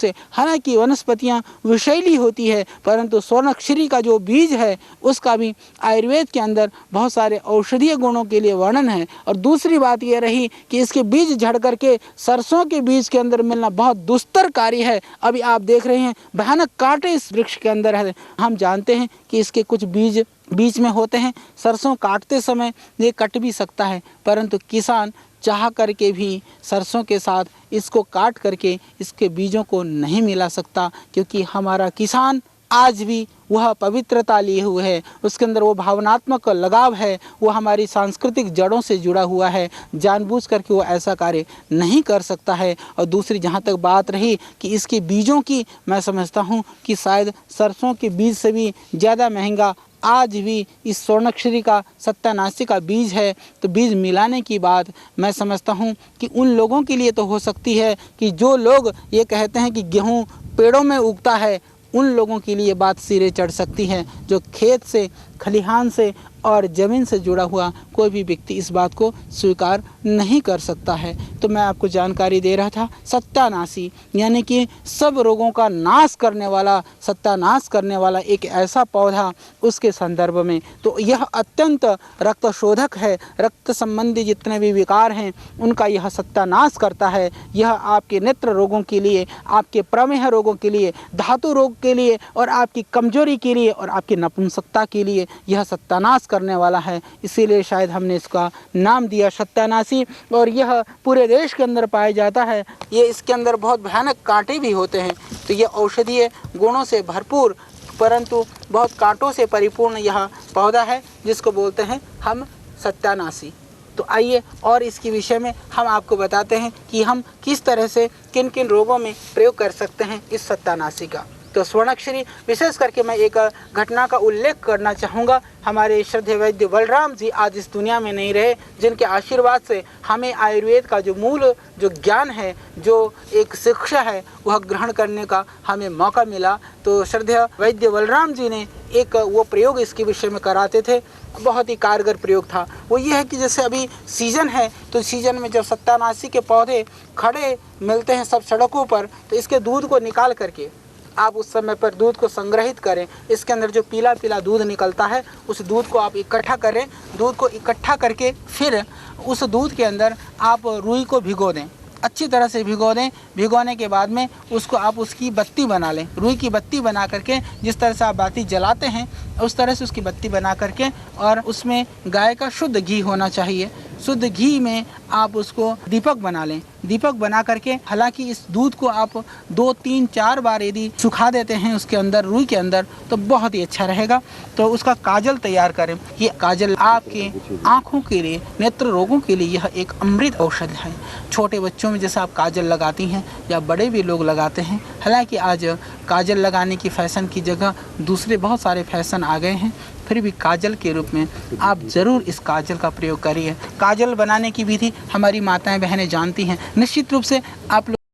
से। हालांकि वनस्पतियां विषैली होती है, परंतु स्वर्णाक्षरी का जो बीज है उसका भी आयुर्वेद के अंदर बहुत सारे औषधीय गुणों के लिए वर्णन है। और दूसरी बात यह रही कि इसके बीज झड़ करके सरसों के बीज के अंदर मिलना बहुत दुस्तर कार्य है। अभी आप देख रहे हैं भयानक कांटे इस वृक्ष के अंदर है। हम जानते हैं कि इसके कुछ बीज बीच में होते हैं, सरसों काटते समय ये कट भी सकता है, परंतु किसान चाह करके भी सरसों के साथ इसको काट करके इसके बीजों को नहीं मिला सकता, क्योंकि हमारा किसान आज भी वह पवित्रता लिए हुए है, उसके अंदर वो भावनात्मक लगाव है, वो हमारी सांस्कृतिक जड़ों से जुड़ा हुआ है। जानबूझ करके वो ऐसा कार्य नहीं कर सकता है। और दूसरी जहाँ तक बात रही कि इसके बीजों की, मैं समझता हूँ कि शायद सरसों के बीज से भी ज़्यादा महंगा आज भी इस स्वर्णाक्षरी का सत्यानाशी का बीज है। तो बीज मिलाने की बात मैं समझता हूँ कि उन लोगों के लिए तो हो सकती है कि जो लोग ये कहते हैं कि गेहूँ पेड़ों में उगता है, उन लोगों के लिए बात सिरे चढ़ सकती है। जो खेत से, खलिहान से और ज़मीन से जुड़ा हुआ कोई भी व्यक्ति इस बात को स्वीकार नहीं कर सकता है। तो मैं आपको जानकारी दे रहा था सत्यानाशी, यानी कि सब रोगों का नाश करने वाला, सत्यानाश करने वाला एक ऐसा पौधा, उसके संदर्भ में तो यह अत्यंत रक्त शोधक है। रक्त संबंधी जितने भी विकार हैं उनका यह सत्यानाश करता है। यह आपके नेत्र रोगों के लिए, आपके प्रमेह रोगों के लिए, धातु रोग के लिए और आपकी कमजोरी के लिए और आपकी नपुंसकता के लिए यह सत्यानाश करने वाला है। इसीलिए शायद हमने इसका नाम दिया सत्यानाशी। और यह पूरे देश के अंदर पाया जाता है। ये इसके अंदर बहुत भयानक कांटे भी होते हैं। तो ये औषधीय गुणों से भरपूर परंतु बहुत कांटों से परिपूर्ण यह पौधा है, जिसको बोलते हैं हम सत्यानाशी। तो आइए और इसके विषय में हम आपको बताते हैं कि हम किस तरह से किन किन रोगों में प्रयोग कर सकते हैं इस सत्यानाशी का। तो स्वर्णाक्षरी विशेष करके मैं एक घटना का उल्लेख करना चाहूँगा। हमारे श्रद्धेय वैद्य बलराम जी आज इस दुनिया में नहीं रहे, जिनके आशीर्वाद से हमें आयुर्वेद का जो मूल जो ज्ञान है, जो एक शिक्षा है, वह ग्रहण करने का हमें मौका मिला। तो श्रद्धेय वैद्य बलराम जी ने एक वो प्रयोग इसके विषय में कराते थे, बहुत ही कारगर प्रयोग था। वो ये है कि जैसे अभी सीज़न है, तो सीज़न में जब सत्यानाशी के पौधे खड़े मिलते हैं सब सड़कों पर, तो इसके दूध को निकाल करके आप उस समय पर दूध को संग्रहित करें। इसके अंदर जो पीला पीला दूध निकलता है, उस दूध को आप इकट्ठा करें। दूध को इकट्ठा करके फिर उस दूध के अंदर आप रुई को भिगो दें, अच्छी तरह से भिगो दें। भिगोने के बाद में उसको आप उसकी बत्ती बना लें, रुई की बत्ती बना करके, जिस तरह से आप बाती जलाते हैं उस तरह से उसकी बत्ती बना करके, और उसमें गाय का शुद्ध घी होना चाहिए। शुद्ध घी में आप उसको दीपक बना लें। दीपक बना करके, हालांकि इस दूध को आप 2, 3, 4 बार यदि सुखा देते हैं उसके अंदर, रुई के अंदर, तो बहुत ही अच्छा रहेगा। तो उसका काजल तैयार करें। ये काजल आपके आँखों के लिए, नेत्र रोगों के लिए यह एक अमृत औषध है। छोटे बच्चों में जैसे आप काजल लगाती हैं या बड़े भी लोग लगाते हैं, हालांकि आज काजल लगाने की फ़ैशन की जगह दूसरे बहुत सारे फैशन आ गए हैं, फिर भी काजल के रूप में आप ज़रूर इस काजल का प्रयोग करिए। काजल बनाने की विधि हमारी माताएं बहनें जानती हैं। निश्चित रूप से आप लोग